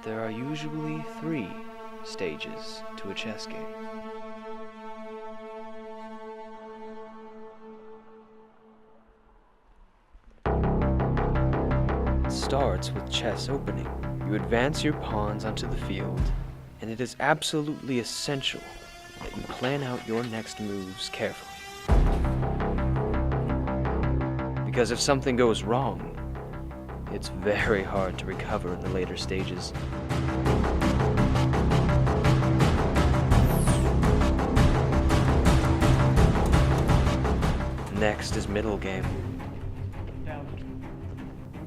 There are usually 3 stages to a chess game. It starts with chess opening. You advance your pawns onto the field, and it is absolutely essential that you plan out your next moves carefully. Because if something goes wrong, it's very hard to recover in the later stages. Next is middle game.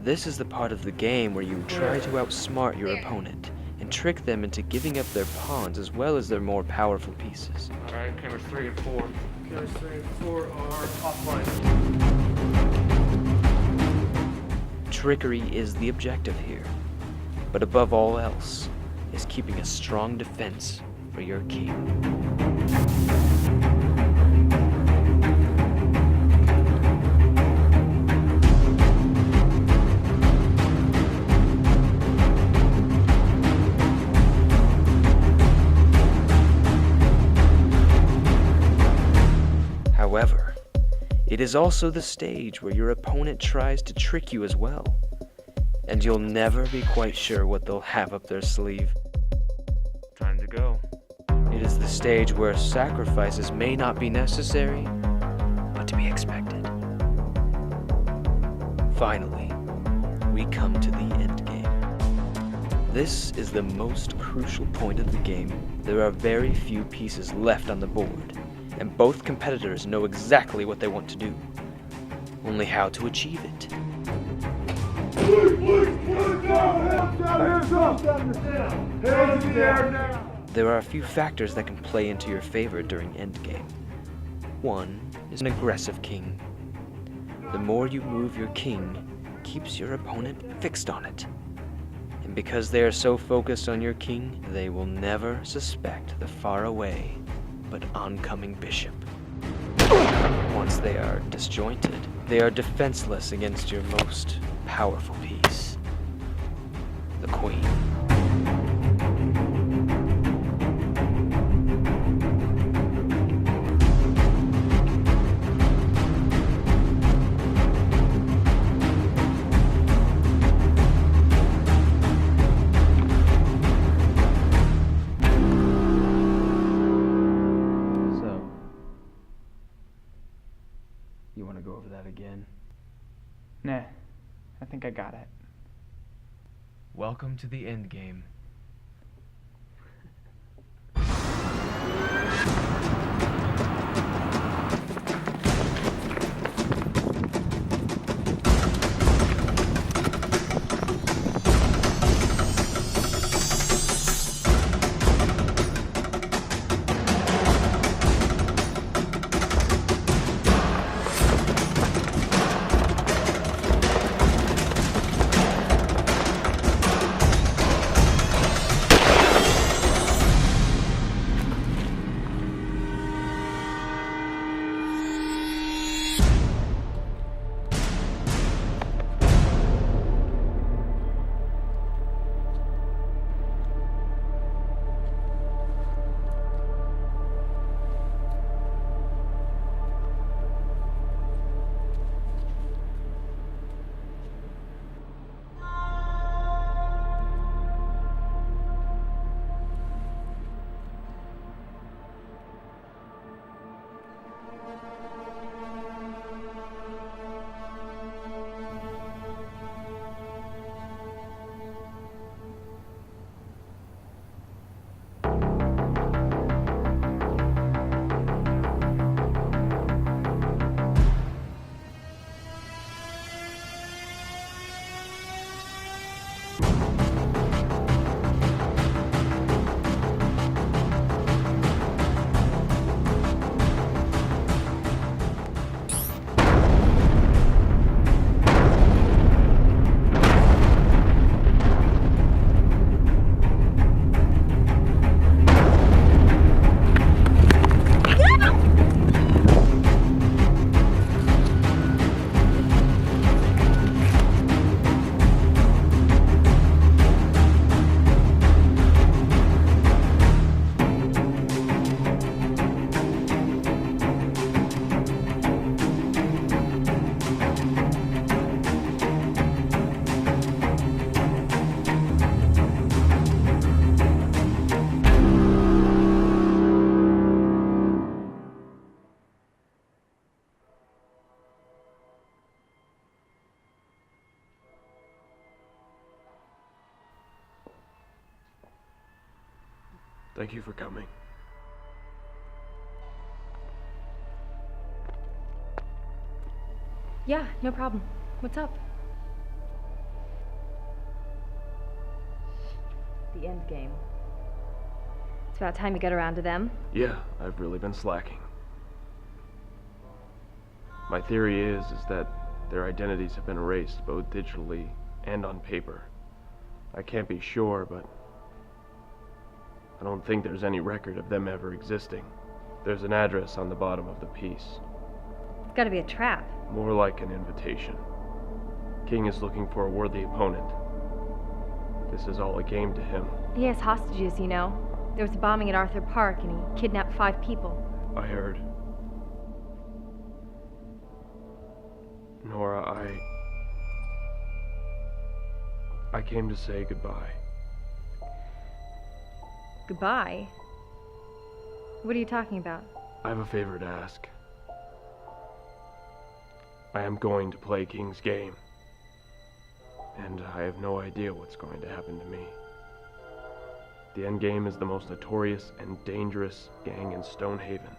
This is the part of the game where you try to outsmart your opponent and trick them into giving up their pawns as well as their more powerful pieces. Alright, cameras 3 and 4. Cameras 3 and 4 are offline. Trickery is the objective here, but above all else is keeping a strong defense for your king. However, it is also the stage where your opponent tries to trick you as well, and you'll never be quite sure what they'll have up their sleeve. Time to go. It is the stage where sacrifices may not be necessary, but to be expected. Finally, we come to the end game. This is the most crucial point of the game. There are very few pieces left on the board, and both competitors know exactly what they want to do, only how to achieve it. There are a few factors that can play into your favor during endgame. One is an aggressive king. The more you move your king, keeps your opponent fixed on it. And because they are so focused on your king, they will never suspect the faraway but oncoming bishop. Once they are disjointed, they are defenseless against your most powerful piece, the queen. You want to go over that again? Nah, I think I got it. Welcome to the end game. Thank you for coming. Yeah, no problem. What's up? The end game. It's about time you got around to them. Yeah, I've really been slacking. My theory is that their identities have been erased, both digitally and on paper. I can't be sure, but I don't think there's any record of them ever existing. There's an address on the bottom of the piece. It's gotta be a trap. More like an invitation. King is looking for a worthy opponent. This is all a game to him. He has hostages, you know. There was a bombing at Arthur Park and he kidnapped 5 people. I heard. Nora, I came to say goodbye. Goodbye? What are you talking about? I have a favor to ask. I am going to play King's game. And I have no idea what's going to happen to me. The Endgame is the most notorious and dangerous gang in Stonehaven.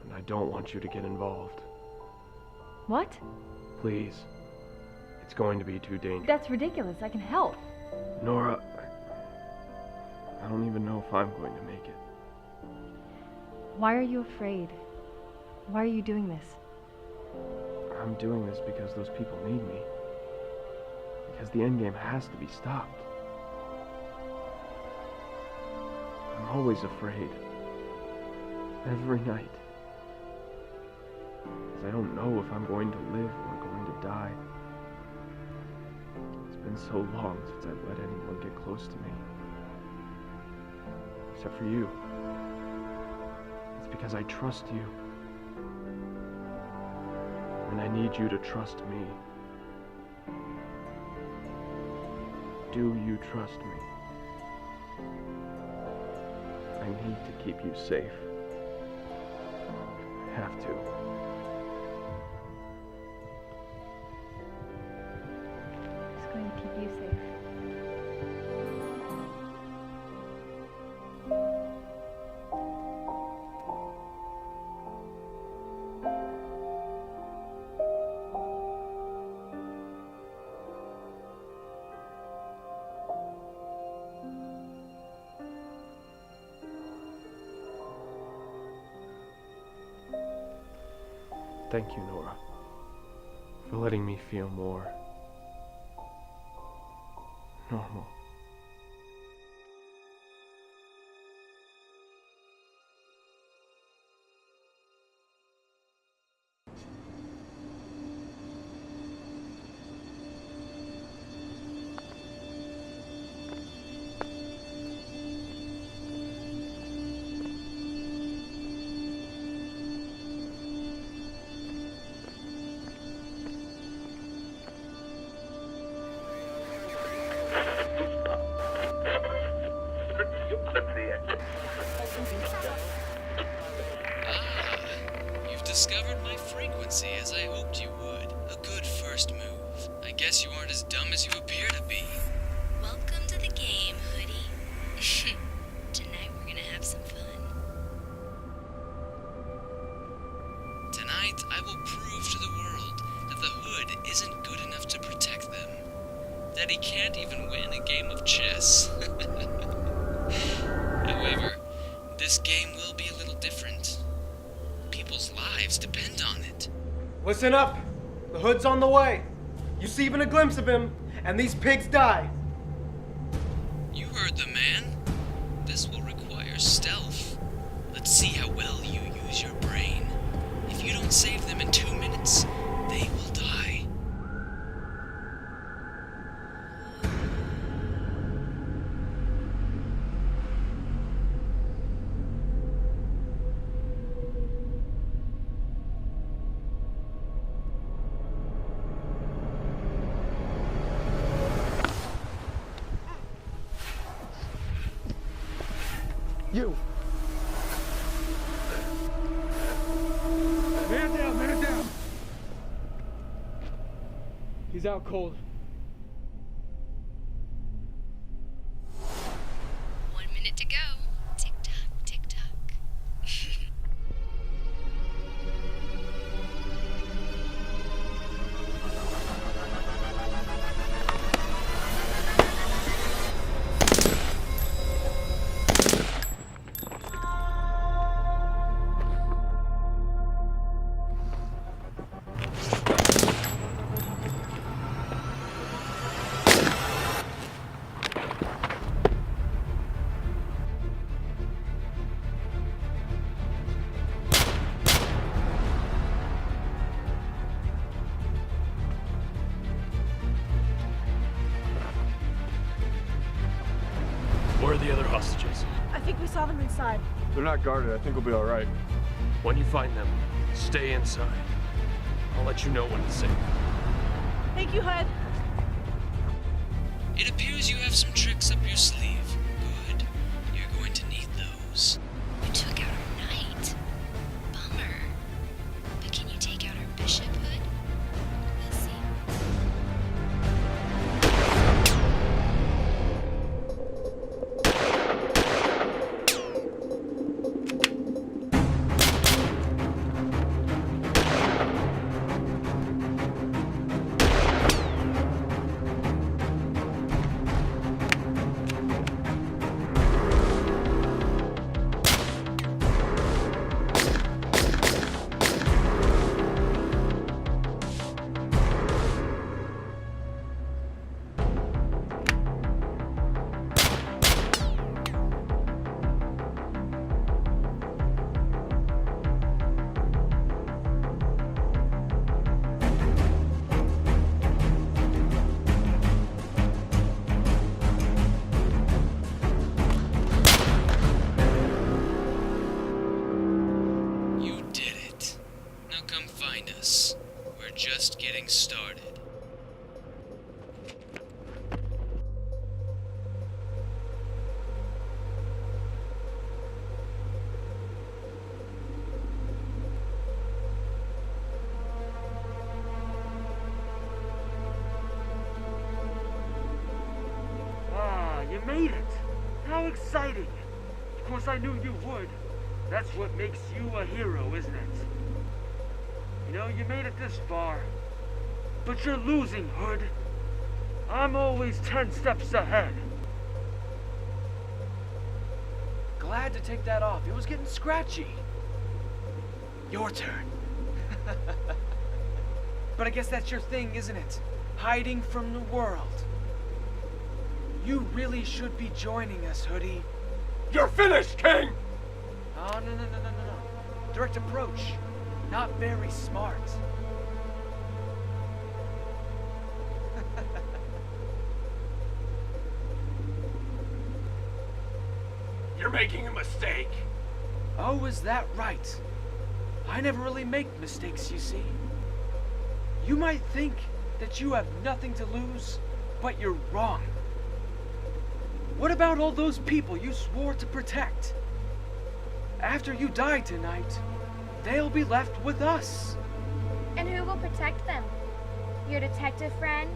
And I don't want you to get involved. What? Please. It's going to be too dangerous. That's ridiculous. I can help. Nora, I don't even know if I'm going to make it. Why are you afraid? Why are you doing this? I'm doing this because those people need me. Because the Endgame has to be stopped. I'm always afraid. Every night. Because I don't know if I'm going to live or going to die. It's been so long since I've let anyone get close to me. Except for you. It's because I trust you. And I need you to trust me. Do you trust me? I need to keep you safe. I have to. It's going to keep you safe. Thank you, Nora, for letting me feel more normal. You've discovered my frequency as I hoped you would. A good first move. I guess you aren't as dumb as you appear to be. Welcome to the game, Hoodie. Tonight we're gonna have some fun. Tonight, I will prove to the world that the Hood isn't good enough to protect them. That he can't even win a game of chess. However, this game will be a little different. People's lives depend on it. Listen up. The Hood's on the way. You see even a glimpse of him, and these pigs die. You heard the man. This will require stealth. Let's see how well you use your brain. If you don't save them in 2 minutes, they will die. You. Man down, man down. He's out cold. outside. They're not guarded. I think we'll be all right. When you find them, stay inside. I'll let you know when it's safe. Thank you, Hud. It appears you have some tricks up your sleeve. Good. You're going to need those. You took out our knight. Bummer. But can you take out our bishop, Hood? We'll see. You did it. Now come find us. We're just getting started. Ah, you made it! How exciting! Of course I knew you would. That's what makes you a hero, isn't it? You know, you made it this far. But you're losing, Hood. I'm always 10 steps ahead. Glad to take that off. It was getting scratchy. Your turn. But I guess that's your thing, isn't it? Hiding from the world. You really should be joining us, Hoodie. You're finished, King! Oh, no. Direct approach. Not very smart. You're making a mistake. Oh, is that right? I never really make mistakes, you see. You might think that you have nothing to lose, but you're wrong. What about all those people you swore to protect? After you die tonight, they'll be left with us. And who will protect them? Your detective friend?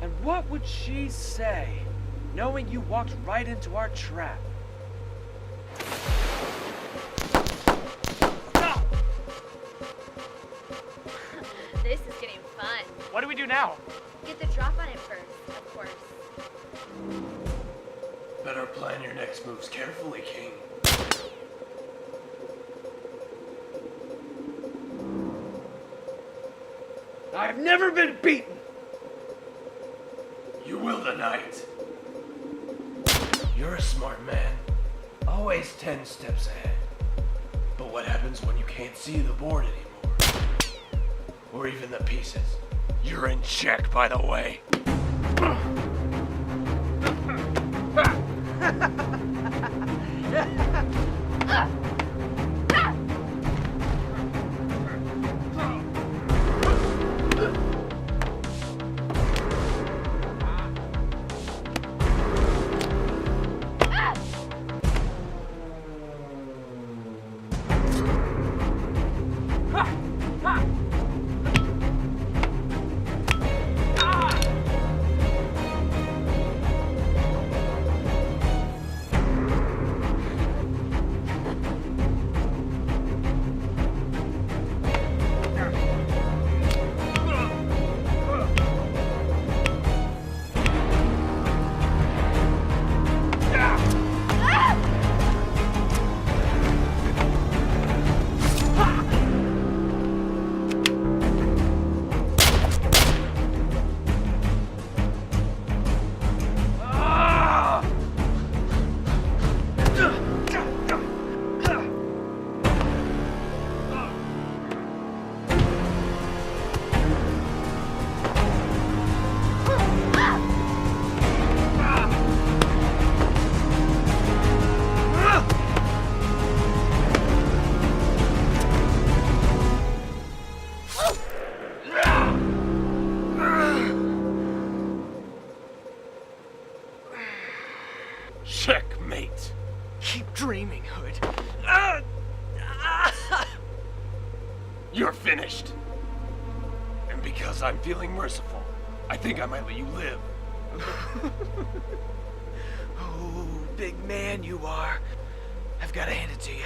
And what would she say, knowing you walked right into our trap? This is getting fun. What do we do now? Get the drop on it first, of course. Better plan your next moves carefully, King. I've never been beaten! You will tonight. You're a smart man. Always 10 steps ahead. But what happens when you can't see the board anymore? Or even the pieces? You're in check, by the way. finished. And because I'm feeling merciful, I think I might let you live. Oh, big man you are. I've got to hand it to you.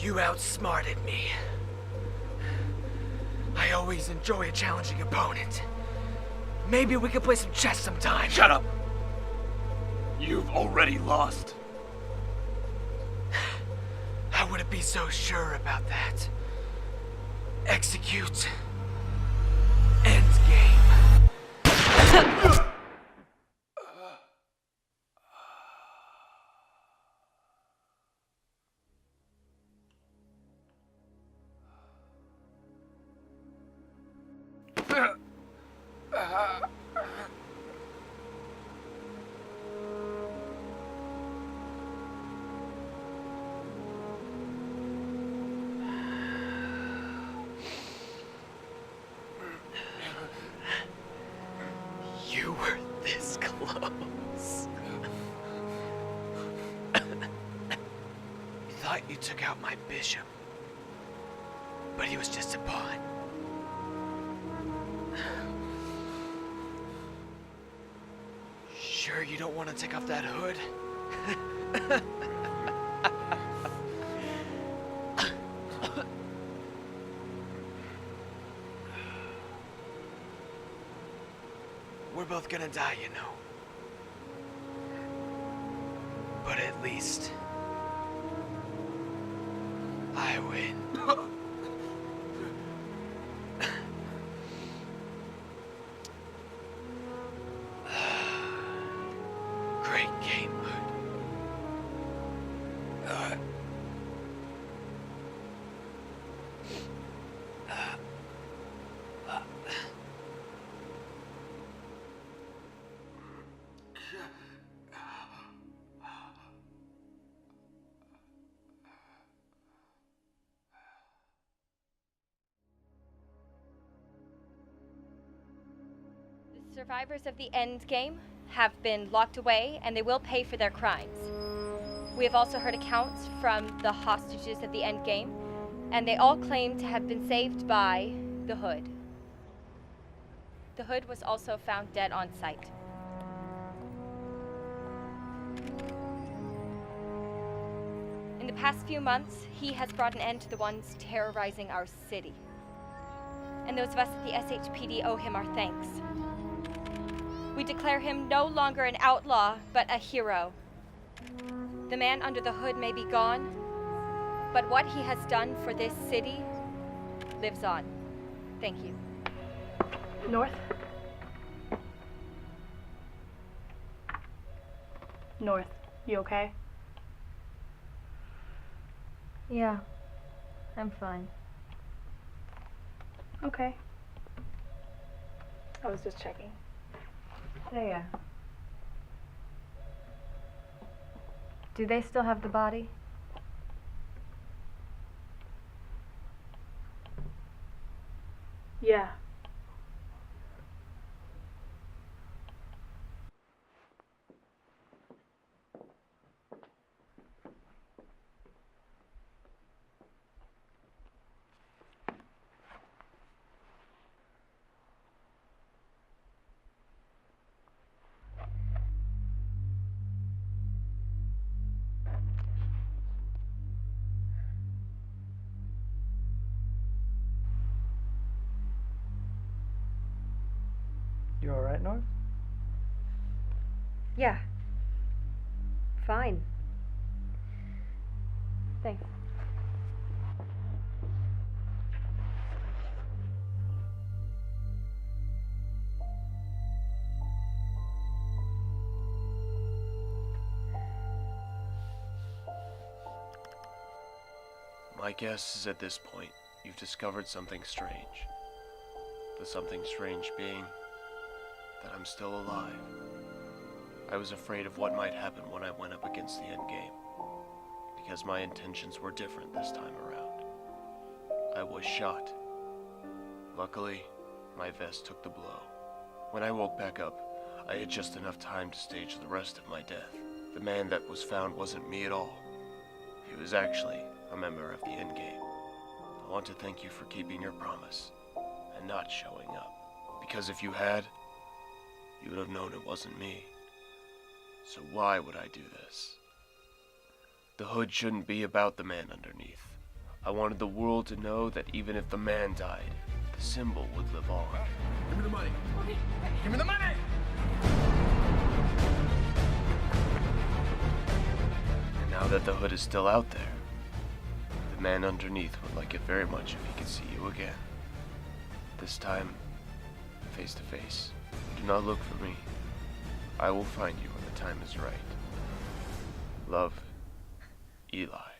You outsmarted me. I always enjoy a challenging opponent. Maybe we could play some chess sometime. Shut up! You've already lost. I wouldn't be so sure about that. Execute. End game. You were this close. Thought you took out my bishop, but he was just a pawn. Sure you don't want to take off that hood? We're both gonna die, you know. But at least I win. Great game, Hood. The survivors of the end game have been locked away and they will pay for their crimes. We have also heard accounts from the hostages of the end game, and they all claim to have been saved by the Hood. The Hood was also found dead on site. In the past few months, he has brought an end to the ones terrorizing our city. And those of us at the SHPD owe him our thanks. We declare him no longer an outlaw, but a hero. The man under the hood may be gone, but what he has done for this city lives on. Thank you. North? North, you okay? Yeah, I'm fine. Okay. I was just checking. There. Do they still have the body? Yeah. You alright, North? Yeah. Fine. Thanks. My guess is at this point, you've discovered something strange. The something strange being that I'm still alive. I was afraid of what might happen when I went up against the endgame, because my intentions were different this time around. I was shot. Luckily, my vest took the blow. When I woke back up, I had just enough time to stage the rest of my death. The man that was found wasn't me at all. He was actually a member of the endgame. want to thank you for keeping your promise and not showing up. Because if you had, you would have known it wasn't me. So why would I do this? The hood shouldn't be about the man underneath. I wanted the world to know that even if the man died, the symbol would live on. Give me the money. Give me the money! And now that the hood is still out there, the man underneath would like it very much if he could see you again. This time, face to face. Do not look for me. I will find you when the time is right. Love, Eli.